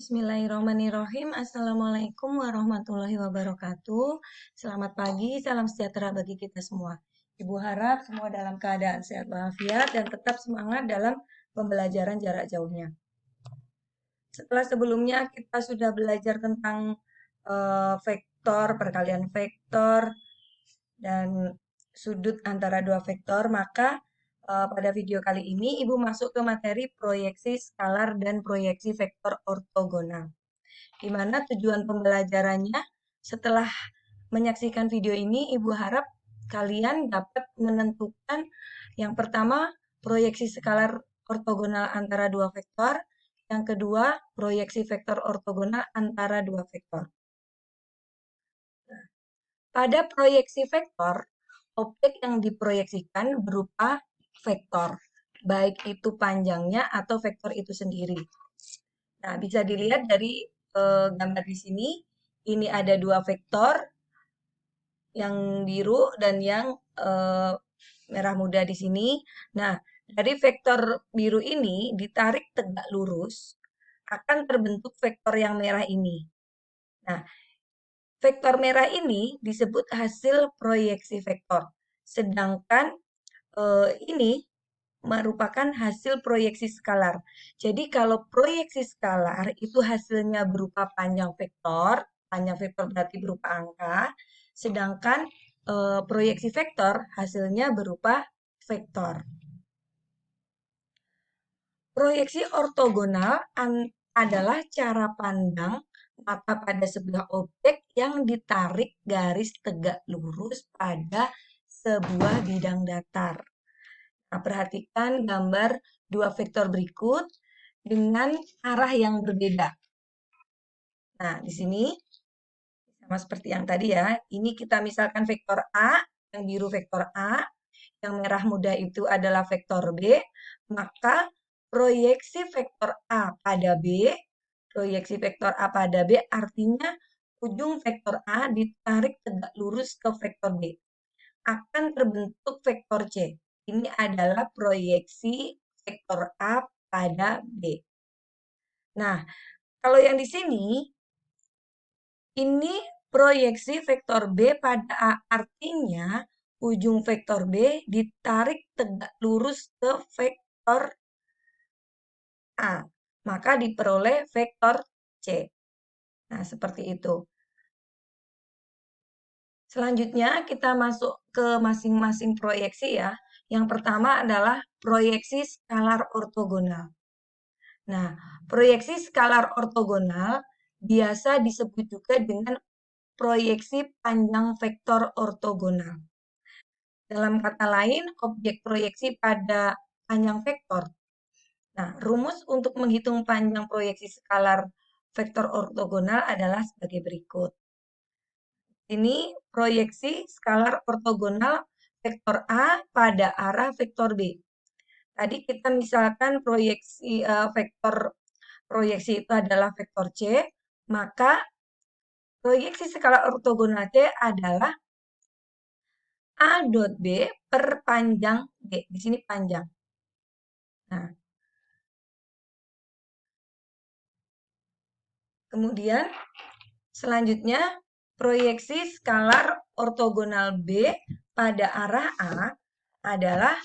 Bismillahirrahmanirrahim. Assalamualaikum warahmatullahi wabarakatuh. Selamat pagi, salam sejahtera bagi kita semua. Ibu harap semua dalam keadaan sehat walafiat dan tetap semangat dalam pembelajaran jarak jauhnya. Setelah sebelumnya kita sudah belajar tentang vektor, perkalian vektor, dan sudut antara dua vektor, maka pada video kali ini Ibu masuk ke materi proyeksi skalar dan proyeksi vektor ortogonal. Di mana tujuan pembelajarannya setelah menyaksikan video ini, Ibu harap kalian dapat menentukan yang pertama proyeksi skalar ortogonal antara dua vektor, yang kedua proyeksi vektor ortogonal antara dua vektor. Pada proyeksi vektor, objek yang diproyeksikan berupa vektor, baik itu panjangnya atau vektor itu sendiri. Nah, bisa dilihat dari gambar di sini, ini ada dua vektor, yang biru dan yang merah muda di sini. Nah, dari vektor biru ini ditarik tegak lurus, akan terbentuk vektor yang merah ini. Nah, vektor merah ini disebut hasil proyeksi vektor. Sedangkan ini merupakan hasil proyeksi skalar. Jadi kalau proyeksi skalar itu hasilnya berupa panjang vektor berarti berupa angka, sedangkan proyeksi vektor hasilnya berupa vektor. Proyeksi ortogonal adalah cara pandang mata pada sebuah objek yang ditarik garis tegak lurus pada sebuah bidang datar. Nah, perhatikan gambar dua vektor berikut dengan arah yang berbeda. Nah, di sini sama seperti yang tadi ya. Ini kita misalkan vektor A, yang biru vektor A, yang merah muda itu adalah vektor B, maka proyeksi vektor A pada B, proyeksi vektor A pada B artinya ujung vektor A ditarik tegak lurus ke vektor B. Akan terbentuk vektor C. Ini adalah proyeksi vektor A pada B. Nah, kalau yang di sini, ini proyeksi vektor B pada A. Artinya, ujung vektor B ditarik tegak lurus ke vektor A. Maka diperoleh vektor C. Nah, seperti itu. Selanjutnya kita masuk ke masing-masing proyeksi ya. Yang pertama adalah proyeksi skalar ortogonal. Nah, proyeksi skalar ortogonal biasa disebut juga dengan proyeksi panjang vektor ortogonal. Dalam kata lain, objek proyeksi pada panjang vektor. Nah, rumus untuk menghitung panjang proyeksi skalar vektor ortogonal adalah sebagai berikut. Ini proyeksi skalar ortogonal vektor A pada arah vektor B. Tadi kita misalkan proyeksi vektor proyeksi itu adalah vektor C, maka proyeksi skalar ortogonal C adalah A dot B per panjang B. Di sini panjang. Nah, kemudian selanjutnya proyeksi skalar ortogonal B pada arah A adalah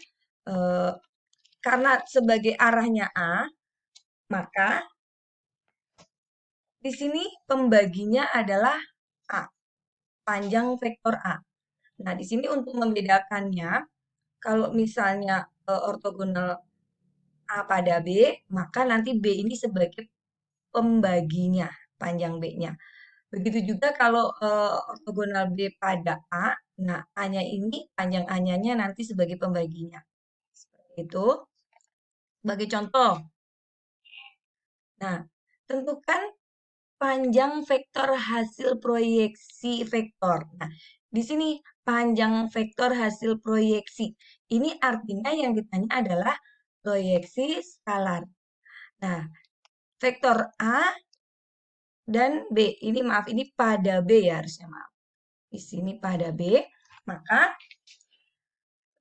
karena sebagai arahnya A, maka di sini pembaginya adalah A, panjang vektor A. Nah, di sini untuk membedakannya, kalau misalnya ortogonal A pada B, maka nanti B ini sebagai pembaginya, panjang B-nya. Begitu juga kalau ortogonal B pada A, nah A-nya ini, panjang A-nya nanti sebagai pembaginya. Seperti itu. Sebagai contoh, nah, tentukan panjang vektor hasil proyeksi vektor. Nah, di sini panjang vektor hasil proyeksi. Ini artinya yang ditanya adalah proyeksi skalar. Nah, vektor A dan B. Ini maaf, ini pada B ya harusnya maaf. Di sini pada B. Maka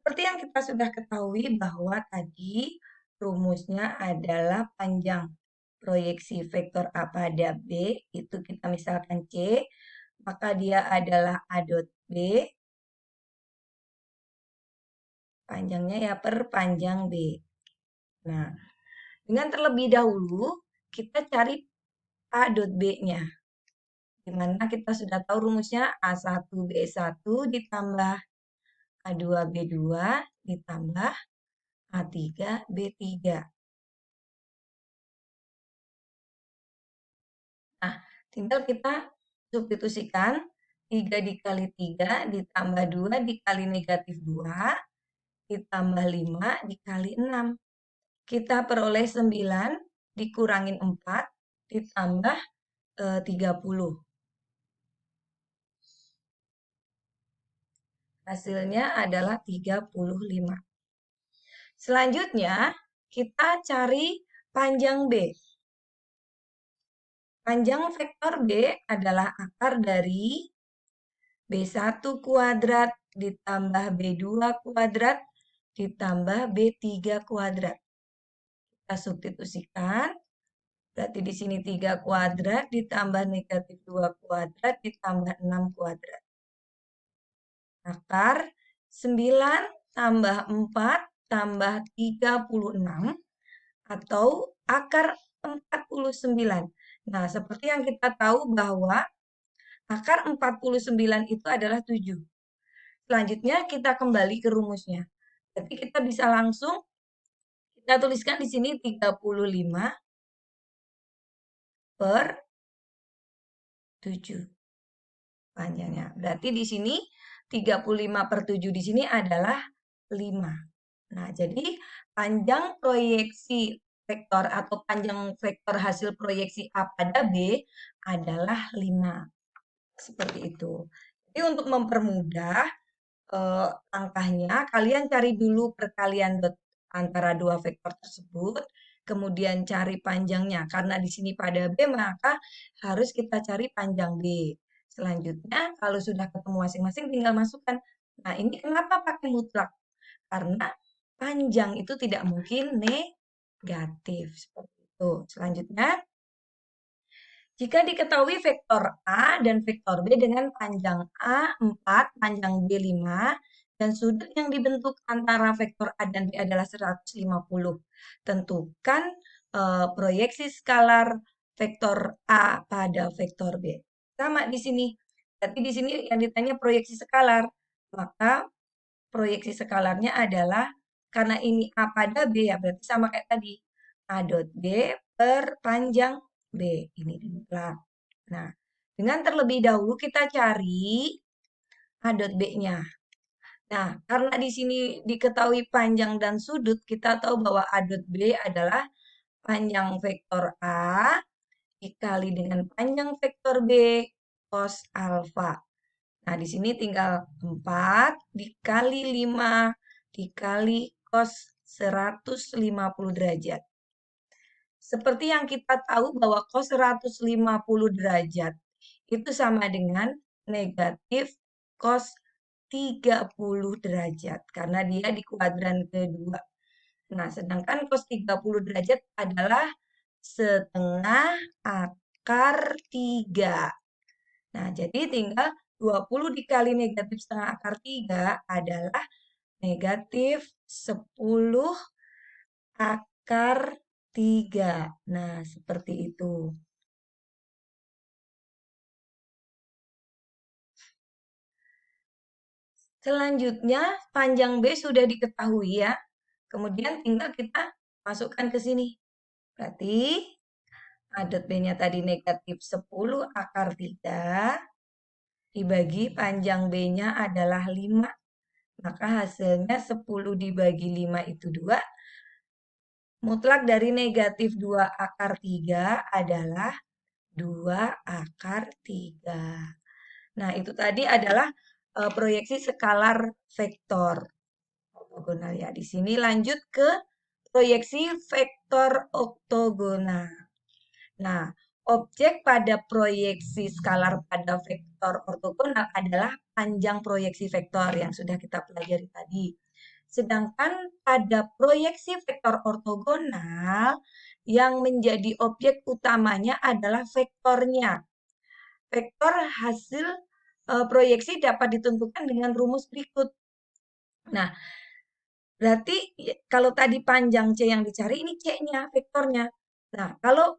seperti yang kita sudah ketahui bahwa tadi rumusnya adalah panjang proyeksi vektor A pada B, itu kita misalkan C, maka dia adalah A dot B, panjangnya ya per panjang B. Nah, dengan terlebih dahulu, kita cari A dot B-nya. Di mana kita sudah tahu rumusnya A1B1 ditambah A2B2 ditambah A3B3. Nah, tinggal kita substitusikan 3 dikali 3 ditambah 2 dikali negatif 2 ditambah 5 dikali 6. Kita peroleh 9 dikurangin 4 ditambah 30. Hasilnya adalah 35. Selanjutnya, kita cari panjang B. Panjang vektor B adalah akar dari B1 kuadrat ditambah B2 kuadrat ditambah B3 kuadrat. Kita substitusikan. Berarti di sini 3 kuadrat ditambah negatif 2 kuadrat ditambah 6 kuadrat. Akar 9 tambah 4 tambah 36 atau akar 49. Nah, seperti yang kita tahu bahwa akar 49 itu adalah 7. Selanjutnya kita kembali ke rumusnya. Jadi kita bisa langsung kita tuliskan di sini 35 per 7 panjangnya. Berarti di sini 35 per 7 di sini adalah 5. Nah, jadi panjang proyeksi vektor atau panjang vektor hasil proyeksi A pada B adalah 5. Seperti itu. Jadi untuk mempermudah angkanya, kalian cari dulu perkalian dot antara dua vektor tersebut, kemudian cari panjangnya. Karena di sini pada B, maka harus kita cari panjang B. Selanjutnya, kalau sudah ketemu masing-masing, tinggal masukkan. Nah, ini kenapa pakai mutlak? Karena panjang itu tidak mungkin negatif. Seperti itu. Selanjutnya, jika diketahui vektor A dan vektor B dengan panjang A 4, panjang B 5, dan sudut yang dibentuk antara vektor A dan B adalah 150. Tentukan proyeksi skalar vektor A pada vektor B. Sama di sini. Berarti di sini yang ditanya proyeksi skalar. Maka proyeksi skalarnya adalah, karena ini A pada B ya, berarti sama kayak tadi. A dot B per panjang B. Ini mutlak. Nah, dengan terlebih dahulu kita cari A dot B-nya. Nah, karena di sini diketahui panjang dan sudut, kita tahu bahwa A dot B adalah panjang vektor A dikali dengan panjang vektor B cos alfa. Nah, di sini tinggal 4 dikali 5 dikali cos 150 derajat. Seperti yang kita tahu bahwa cos 150 derajat itu sama dengan negatif cos 30 derajat. Karena dia di kuadran kedua. Nah, sedangkan cos 30 derajat adalah setengah akar 3. Nah, jadi tinggal 20 dikali negatif setengah akar 3 adalah negatif 10 akar 3. Nah, seperti itu. Selanjutnya, panjang B sudah diketahui ya. Kemudian tinggal kita masukkan ke sini. Berarti A dot B-nya tadi negatif 10 akar 3 dibagi panjang B-nya adalah 5. Maka hasilnya 10 dibagi 5 itu 2. Mutlak dari negatif 2 akar 3 adalah 2 akar 3. Nah, itu tadi adalah proyeksi skalar vektor oktogonal ya. Di sini lanjut ke proyeksi vektor oktogonal. Nah, objek pada proyeksi skalar pada vektor ortogonal adalah panjang proyeksi vektor yang sudah kita pelajari tadi. Sedangkan pada proyeksi vektor ortogonal, yang menjadi objek utamanya adalah vektornya. Vektor hasil proyeksi dapat ditentukan dengan rumus berikut. Nah, berarti kalau tadi panjang C yang dicari, ini C-nya, vektornya. Nah, kalau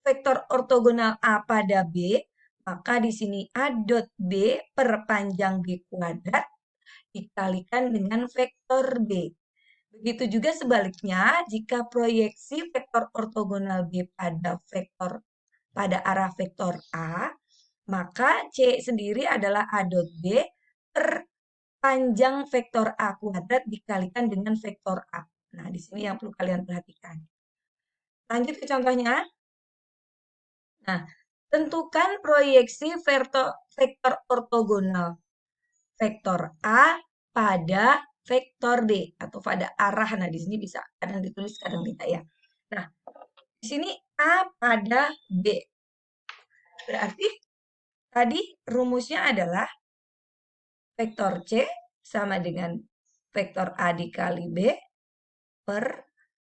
vektor ortogonal A pada B, maka di sini A dot B per panjang B kuadrat dikalikan dengan vektor B. Begitu juga sebaliknya, jika proyeksi vektor ortogonal B pada arah vektor A, maka C sendiri adalah A dot B per panjang vektor A kuadrat dikalikan dengan vektor A. Nah, di sini yang perlu kalian perhatikan. Lanjut ke contohnya. Nah, tentukan proyeksi vektor ortogonal vektor A pada vektor D atau pada arah. Nah, di sini bisa kadang ditulis, kadang tidak ya. Nah, di sini A pada B. Berarti tadi rumusnya adalah vektor C sama dengan vektor A dikali B per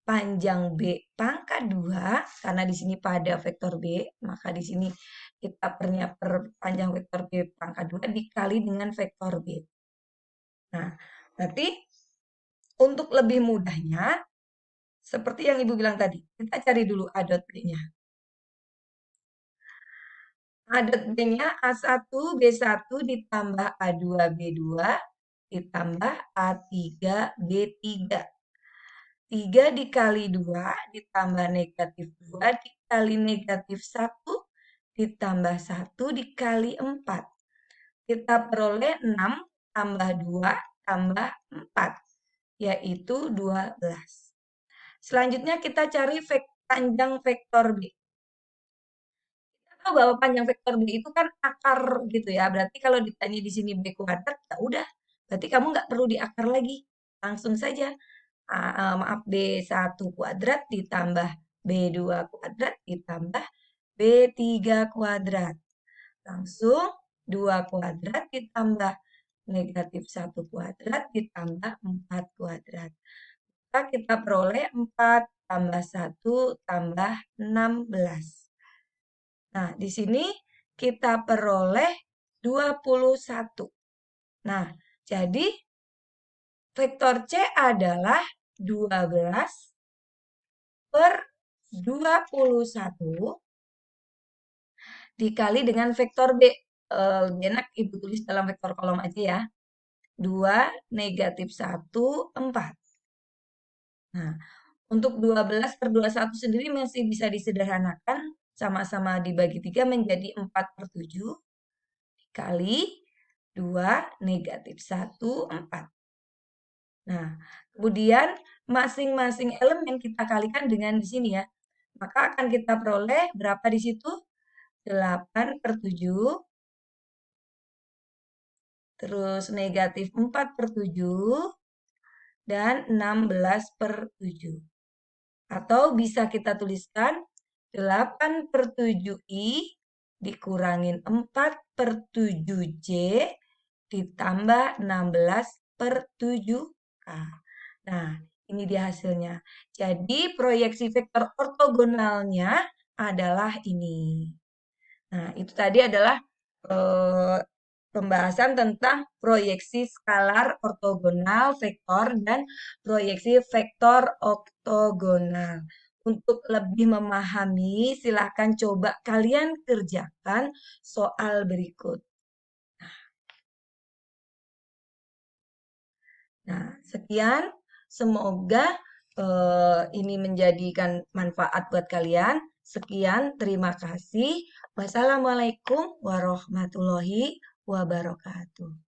panjang B pangkat 2, karena di sini pada vektor B, maka di sini kita per panjang vektor B pangkat 2 dikali dengan vektor B. Nah, berarti untuk lebih mudahnya, seperti yang Ibu bilang tadi, kita cari dulu A dot B-nya. A dot B-nya A1 B1 ditambah A2 B2 ditambah A3 B3. 3 dikali 2 ditambah negatif 2 dikali negatif 1 ditambah 1 dikali 4. Kita peroleh 6 tambah 2 tambah 4, yaitu 12. Selanjutnya kita cari panjang vektor B. Kita tahu bahwa panjang vektor B itu kan akar gitu ya. Berarti kalau ditanya di sini B kuadrat, ya udah. Berarti kamu nggak perlu diakar lagi. Langsung saja. Maaf, B1 kuadrat ditambah B2 kuadrat ditambah B3 kuadrat. Langsung 2 kuadrat ditambah negatif 1 kuadrat ditambah 4 kuadrat. Maka kita peroleh 4 tambah 1 tambah 16. Nah, di sini kita peroleh 21. Nah, jadi vektor C adalah 12 per 21 dikali dengan vektor B. Lebih enak Ibu tulis dalam vektor kolom aja ya. 2, negatif 1, 4. Nah, untuk 12 per 21 sendiri masih bisa disederhanakan. Sama-sama dibagi 3 menjadi 4 per 7. Dikali 2, negatif 1, 4. Nah, kemudian masing-masing elemen kita kalikan dengan di sini ya. Maka akan kita peroleh berapa di situ? 8 per 7. Terus negatif 4 per 7. Dan 16 per 7. Atau bisa kita tuliskan 8 per 7i dikurangin 4 per 7j ditambah 16 per 7k. Nah, ini dia hasilnya. Jadi proyeksi vektor ortogonalnya adalah ini. Nah, itu tadi adalah pembahasan tentang proyeksi skalar ortogonal vektor dan proyeksi vektor oktogonal. Untuk lebih memahami, silahkan coba kalian kerjakan soal berikut. Nah, sekian. Semoga ini menjadikan manfaat buat kalian. Sekian, terima kasih. Wassalamualaikum warahmatullahi wabarakatuh.